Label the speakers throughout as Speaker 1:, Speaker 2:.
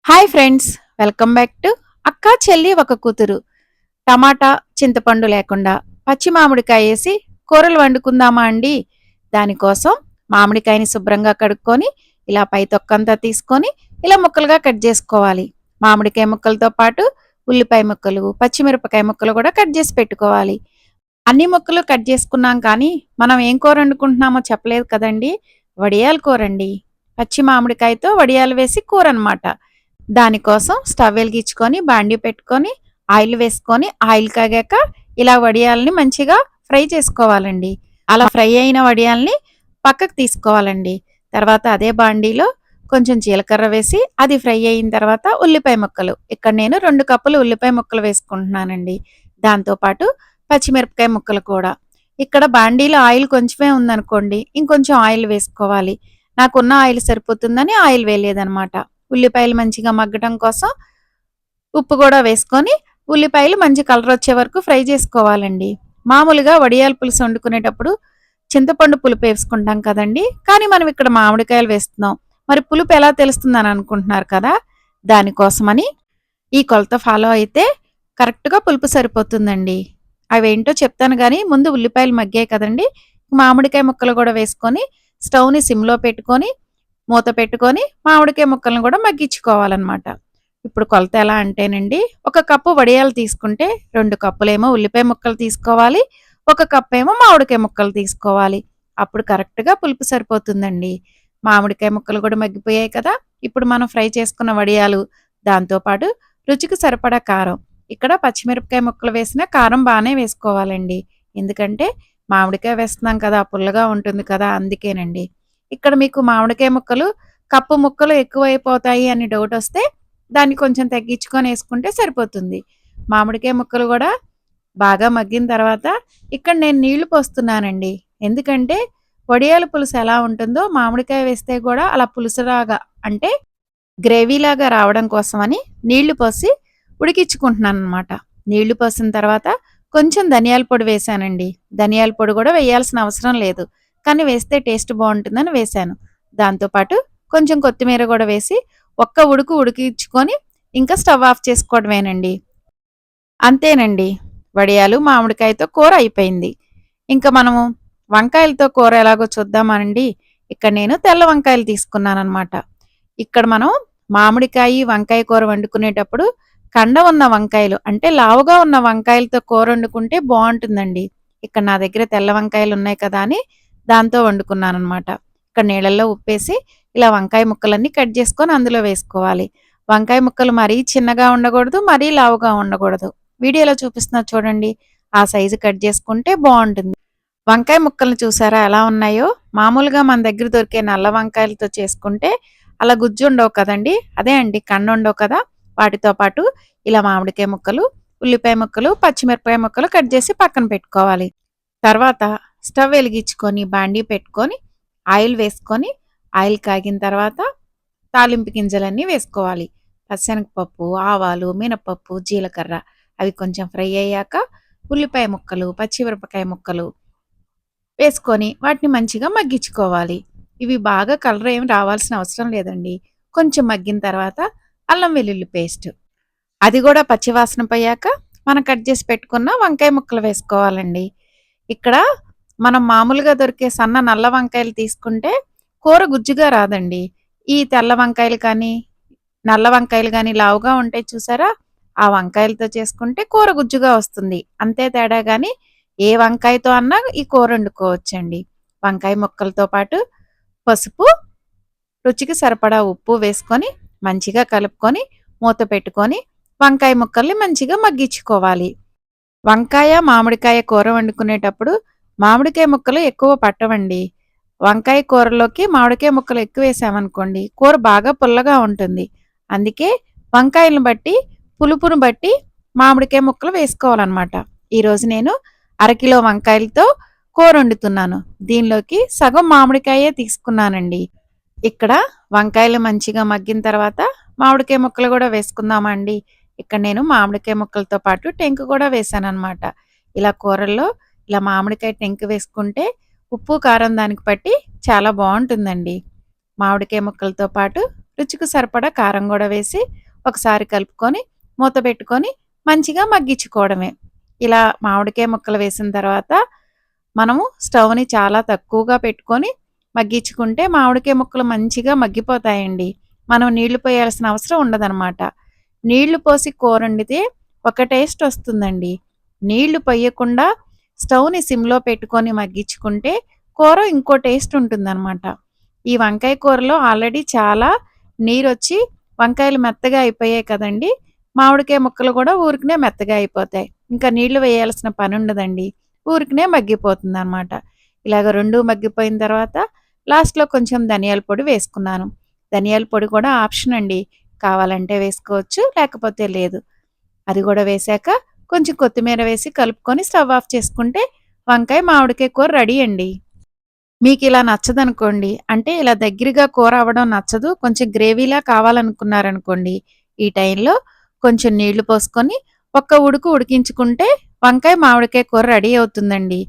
Speaker 1: Hi friends, welcome back to అక్క చెల్లి ఒక కూతురు. టమాటా చింతపండు లేకుండా పచ్చి మామిడికాయ వేసి కూరలు వండుకుందామా అండి? దానికోసం మామిడికాయని శుభ్రంగా కడుక్కొని ఇలా పై తొక్కంతా తీసుకొని ఇలా ముక్కలుగా కట్ చేసుకోవాలి. మామిడికాయ ముక్కలతో పాటు ఉల్లిపాయ ముక్కలు, పచ్చిమిరపకాయ ముక్కలు కూడా కట్ చేసి పెట్టుకోవాలి. అన్ని ముక్కలు కట్ చేసుకున్నాం, కానీ మనం ఏం కూర వండుకుంటున్నామో చెప్పలేదు కదండి. వడియాల కూర అండి. పచ్చి మామిడికాయతో వడియాలు వేసి కూర అనమాట. దానికోసం స్టవ్ వెలిగించుకొని బాండీ పెట్టుకొని ఆయిల్ వేసుకొని ఆయిల్ కాగాక ఇలా వడియాల్ని మంచిగా ఫ్రై చేసుకోవాలండి. అలా ఫ్రై అయిన వడియాల్ని పక్కకు తీసుకోవాలండి. తర్వాత అదే బాండీలో కొంచెం జీలకర్ర వేసి అది ఫ్రై అయిన తర్వాత ఉల్లిపాయ ముక్కలు, ఇక్కడ నేను 2 కప్పులు ఉల్లిపాయ ముక్కలు వేసుకుంటున్నానండి. దాంతోపాటు పచ్చిమిరపకాయ ముక్కలు కూడా. ఇక్కడ బాండీలో ఆయిల్ కొంచెమే ఉందనుకోండి, ఇంకొంచెం ఆయిల్ వేసుకోవాలి. నాకున్న ఆయిల్ సరిపోతుందని ఆయిల్ వేయలేదనమాట. ఉల్లిపాయలు మంచిగా మగ్గటం కోసం ఉప్పు కూడా వేసుకొని ఉల్లిపాయలు మంచి కలర్ వచ్చే వరకు ఫ్రై చేసుకోవాలండి. మామూలుగా వడియాల పులుసు వండుకునేటప్పుడు చింతపండు పులుపు వేసుకుంటాం కదండి, కానీ మనం ఇక్కడ మామిడికాయలు వేస్తున్నాం. మరి పులుపు ఎలా తెలుస్తుందని అనుకుంటున్నారు కదా, దానికోసమని ఈ కొలత ఫాలో అయితే కరెక్ట్గా పులుపు సరిపోతుందండి. అవేంటో చెప్తాను, కానీ ముందు ఉల్లిపాయలు మగ్గాయి కదండి, మామిడికాయ ముక్కలు కూడా వేసుకొని స్టవ్ని సిమ్లో పెట్టుకొని మూత పెట్టుకొని మామిడికాయ ముక్కలను కూడా మగ్గించుకోవాలన్నమాట. ఇప్పుడు కొలత ఎలా అంటేనండి, 1 కప్పు వడియాలు తీసుకుంటే 2 కప్పులేమో ఉల్లిపాయ ముక్కలు తీసుకోవాలి, 1 కప్పు ఏమో మామిడికాయ ముక్కలు తీసుకోవాలి. అప్పుడు కరెక్ట్గా పులుపు సరిపోతుందండి. మామిడికాయ ముక్కలు కూడా మగ్గిపోయాయి కదా, ఇప్పుడు మనం ఫ్రై చేసుకున్న వడియాలు, దాంతోపాటు రుచికి సరిపడా కారం. ఇక్కడ పచ్చిమిరపకాయ ముక్కలు వేసిన కారం బాగానే వేసుకోవాలండి, ఎందుకంటే మామిడికాయ వేస్తున్నాం కదా, పుల్లగా ఉంటుంది కదా, అందుకేనండి. ఇక్కడ మీకు మామిడికాయ ముక్కలు కప్పు ముక్కలు ఎక్కువైపోతాయి అని డౌట్ వస్తే దాన్ని కొంచెం తగ్గించుకొని వేసుకుంటే సరిపోతుంది. మామిడికాయ ముక్కలు కూడా బాగా మగ్గిన తర్వాత ఇక్కడ నేను నీళ్లు పోస్తున్నానండి. ఎందుకంటే వడియాల పులుసు ఎలా ఉంటుందో మామిడికాయ వేస్తే కూడా అలా పులుసులాగా, అంటే గ్రేవీలాగా రావడం కోసమని నీళ్లు పోసి ఉడికించుకుంటున్నాను అనమాట. నీళ్లు పోసిన తర్వాత కొంచెం ధనియాల పొడి వేశానండి. ధనియాల పొడి కూడా వేయాల్సిన అవసరం లేదు, కానీ వేస్తే టేస్ట్ బాగుంటుందని వేశాను. దాంతోపాటు కొంచెం కొత్తిమీర కూడా వేసి ఒక్క ఉడుకు ఉడికించుకొని ఇంకా స్టవ్ ఆఫ్ చేసుకోవడమేనండి. అంతేనండి, వడియాలు మామిడికాయతో కూర అయిపోయింది. ఇంకా మనము వంకాయలతో కూర ఎలాగో చూద్దామనండి. ఇక్కడ నేను తెల్ల వంకాయలు తీసుకున్నానమాట. ఇక్కడ మనం మామిడికాయ వంకాయ కూర వండుకునేటప్పుడు కండ ఉన్న వంకాయలు, అంటే లావుగా ఉన్న వంకాయలతో కూర వండుకుంటే బాగుంటుందండి. ఇక్కడ నా దగ్గర తెల్ల వంకాయలు ఉన్నాయి కదా అని దాంతో వండుకున్నానమాట. ఇక్కడ నీళ్ళల్లో ఉప్పేసి ఇలా వంకాయ ముక్కలన్నీ కట్ చేసుకొని అందులో వేసుకోవాలి. వంకాయ ముక్కలు మరీ చిన్నగా ఉండకూడదు, మరీ లావుగా ఉండకూడదు. వీడియోలో చూపిస్తున్నా చూడండి, ఆ సైజు కట్ చేసుకుంటే బాగుంటుంది. వంకాయ ముక్కలను చూసారా ఎలా ఉన్నాయో? మామూలుగా మన దగ్గర దొరికే నల్ల వంకాయలతో చేసుకుంటే అలా గుజ్జు ఉండవు కదండి, అదే అండి కండ ఉండవు కదా. వాటితో పాటు ఇలా మామిడికాయ ముక్కలు, ఉల్లిపాయ ముక్కలు, పచ్చిమిరపకాయ ముక్కలు కట్ చేసి పక్కన పెట్టుకోవాలి. తర్వాత స్టవ్ వెలిగించుకొని బాండీ పెట్టుకొని ఆయిల్ వేసుకొని ఆయిల్ కాగిన తర్వాత తాలింపు గింజలన్నీ వేసుకోవాలి. పచ్చెనగపప్పు, ఆవాలు, మినపప్పు, జీలకర్ర అవి కొంచెం ఫ్రై అయ్యాక ఉల్లిపాయ ముక్కలు, పచ్చిమిరపకాయ ముక్కలు వేసుకొని వాటిని మంచిగా మగ్గించుకోవాలి. ఇవి బాగా కలర్ ఏమి రావాల్సిన అవసరం లేదండి. కొంచెం మగ్గిన తర్వాత అల్లం వెల్లుల్లి పేస్ట్, అది కూడా పచ్చివాసన పోయాక మనం కట్ చేసి పెట్టుకున్న వంకాయ ముక్కలు వేసుకోవాలండి. ఇక్కడ మనం మామూలుగా దొరికే సన్న నల్ల వంకాయలు తీసుకుంటే కూర గుజ్జుగా రాదండి. ఈ తెల్ల వంకాయలు కానీ నల్ల వంకాయలు కానీ లావుగా ఉంటాయి చూసారా, ఆ వంకాయలతో చేసుకుంటే కూర గుజ్జుగా వస్తుంది. అంతే తేడా, కానీ ఏ వంకాయతో అన్నా ఈ కూర వండుకోవచ్చండి. వంకాయ ముక్కలతో పాటు పసుపు, రుచికి సరిపడా ఉప్పు వేసుకొని మంచిగా కలుపుకొని మూత పెట్టుకొని వంకాయ ముక్కల్ని మంచిగా మగ్గించుకోవాలి. వంకాయ మామిడికాయ కూర వండుకునేటప్పుడు మామిడికాయ ముక్కలు ఎక్కువ పట్టవండి. వంకాయ కూరలోకి మామిడికాయ ముక్కలు ఎక్కువ వేసామనుకోండి కూర బాగా పుల్లగా ఉంటుంది. అందుకే వంకాయలను బట్టి పులుపును బట్టి మామిడికాయ ముక్కలు వేసుకోవాలన్నమాట. ఈరోజు నేను 1/2 కిలో వంకాయలతో కూర వండుతున్నాను. దీనిలోకి సగం మామిడికాయే తీసుకున్నానండి. ఇక్కడ వంకాయలు మంచిగా మగ్గిన తర్వాత మామిడికాయ ముక్కలు కూడా వేసుకుందామండి. ఇక్కడ నేను మామిడికాయ ముక్కలతో పాటు టెంకు కూడా వేసానన్నమాట. ఇలా కూరల్లో ఇలా మామిడికాయ టెంకు వేసుకుంటే ఉప్పు కారం దానికి పట్టి చాలా బాగుంటుందండి. మామిడికాయ ముక్కలతో పాటు రుచికి సరిపడా కారం కూడా వేసి ఒకసారి కలుపుకొని మూత పెట్టుకొని మంచిగా మగ్గించుకోవడమే. ఇలా మామిడికాయ ముక్కలు వేసిన తర్వాత మనము స్టవ్‌ని చాలా తక్కువగా పెట్టుకొని మగ్గించుకుంటే మామిడికాయ ముక్కలు మంచిగా మగ్గిపోతాయండి. మనం నీళ్లు పోయాల్సిన అవసరం ఉండదనమాట. నీళ్లు పోసి కూరొండితే ఒక టేస్ట్ వస్తుందండి. నీళ్లు పొయ్యకుండా స్టవ్‌ని సిమ్‌లో పెట్టుకొని మగ్గించుకుంటే కూర ఇంకో టేస్ట్ ఉంటుందనమాట. ఈ వంకాయ కూరలో ఆల్రెడీ చాలా నీరొచ్చి వంకాయలు మెత్తగా అయిపోయాయి కదండీ! మామిడికాయ ముక్కలు కూడా ఊరికనే మెత్తగా అయిపోతాయి. ఇంకా నీళ్లు వేయాల్సిన పనుండదండి. ఊరికనే మగ్గిపోతుందనమాట. ఇలాగ 2 మగ్గిపోయిన తర్వాత లాస్ట్‌లో కొంచెం ధనియాల పొడి వేసుకున్నాను. ధనియాల పొడి కూడా ఆప్షన్ అండి. కావాలంటే వేసుకోవచ్చు, లేకపోతే లేదు. అది కూడా వేశాక కొంచెం కొత్తిమీర వేసి కలుపుకొని స్టవ్ ఆఫ్ చేసుకుంటే వంకాయ, మామిడికాయ కూర రెడీ అండి. మీకిలా నచ్చదనుకోండి, అంటే ఇలా దగ్గరగా కూర అవ్వడం నచ్చదు, కొంచెం గ్రేవీలా కావాలనుకున్నారనుకోండి, ఈ టైంలో కొంచెం నీళ్లు పోసుకొని ఒక్క ఉడుకు ఉడికించుకుంటే వంకాయ, మామిడికాయ కూర రెడీ అవుతుందండి.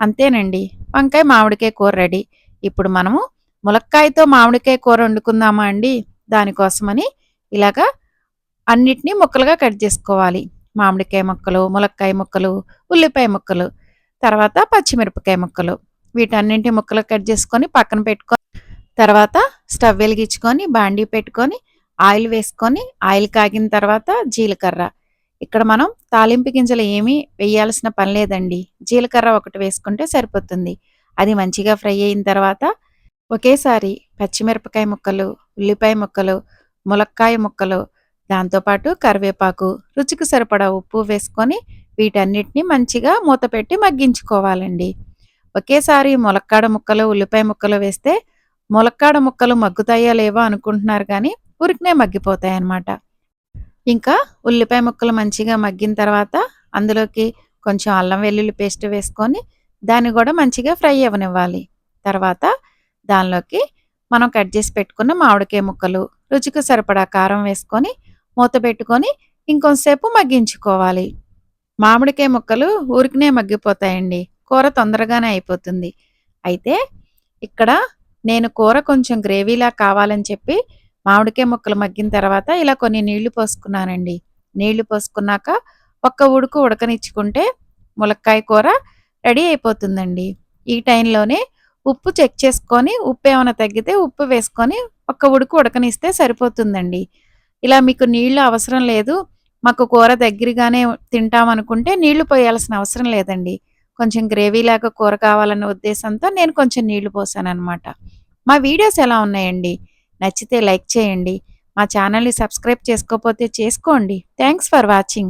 Speaker 1: అంతేనండి. వంకాయ, మామిడికాయ కూర రెడీ. ఇప్పుడు మనము ములక్కాయతో మామిడికాయ కూర వండుకుందామా అండి? దానికోసమని ఇలాగా అన్నిటిని ముక్కలుగా కట్ చేసుకోవాలి. మామిడికాయ ముక్కలు, ములక్కాయ ముక్కలు, ఉల్లిపాయ ముక్కలు, తర్వాత పచ్చిమిరపకాయ ముక్కలు. వీటన్నింటి ముక్కలు కట్ చేసుకొని పక్కన పెట్టుకొని తర్వాత స్టవ్ వెలిగించుకొని బాండీ పెట్టుకొని ఆయిల్ వేసుకొని ఆయిల్ కాగిన తర్వాత జీలకర్ర. ఇక్కడ మనం తాలింపు గింజలు ఏమీ వేయాల్సిన పని లేదండి. జీలకర్ర ఒకటి వేసుకుంటే సరిపోతుంది. అది మంచిగా ఫ్రై అయిన తర్వాత ఒకేసారి పచ్చిమిరపకాయ ముక్కలు, ఉల్లిపాయ ముక్కలు, ములక్కాయ ముక్కలు, దాంతోపాటు కరివేపాకు, రుచికి సరిపడా ఉప్పు వేసుకొని వీటన్నిటిని మంచిగా మూత పెట్టి మగ్గించుకోవాలండి. ఒకేసారి ములక్కాడ ముక్కలు, ఉల్లిపాయ ముక్కలు వేస్తే ములక్కాడ ముక్కలు మగ్గుతాయో లేవో అనుకుంటున్నారు కానీ ఉరికినే మగ్గిపోతాయన్నమాట. ఇంకా ఉల్లిపాయ ముక్కలు మంచిగా మగ్గిన తర్వాత అందులోకి కొంచెం అల్లం వెల్లుల్లి పేస్ట్ వేసుకొని దాన్ని కూడా మంచిగా ఫ్రై అవ్వనివ్వాలి. తర్వాత దానిలోకి మనం కట్ చేసి పెట్టుకున్న మామిడికాయ ముక్కలు, రుచికి సరిపడా కారం వేసుకొని మూత పెట్టుకొని ఇంకొంసేపు మగ్గించుకోవాలి. మామిడికాయ ముక్కలు ఊరికనే మగ్గిపోతాయండి. కూర తొందరగానే అయిపోతుంది. అయితే ఇక్కడ నేను కూర కొంచెం గ్రేవీలా కావాలని చెప్పి మామిడికాయ ముక్కలు మగ్గిన తర్వాత ఇలా కొన్ని నీళ్లు పోసుకున్నానండి. నీళ్లు పోసుకున్నాక ఒక్క ఉడుకు ఉడకనిచ్చుకుంటే ములక్కాయ కూర రెడీ అయిపోతుందండి. ఈ టైంలోనే ఉప్పు చెక్ చేసుకొని ఉప్పు ఏమైనా తగ్గితే ఉప్పు వేసుకొని ఒక్క ఉడుకు ఉడకనిస్తే సరిపోతుందండి. ఇలా మీకు నీళ్లు అవసరం లేదు, మాకు కూర దగ్గరగానే తింటామనుకుంటే నీళ్లు పోయాల్సిన అవసరం లేదండి. కొంచెం గ్రేవీలాగా కూర కావాలన్న ఉద్దేశంతో నేను కొంచెం నీళ్లు పోసాననమాట. మా వీడియోస్ ఎలా ఉన్నాయండి? నచ్చితే లైక్ చేయండి. మా ఛానల్‌ని సబ్స్క్రైబ్ చేసుకోకపోతే చేసుకోండి. Thanks for watching.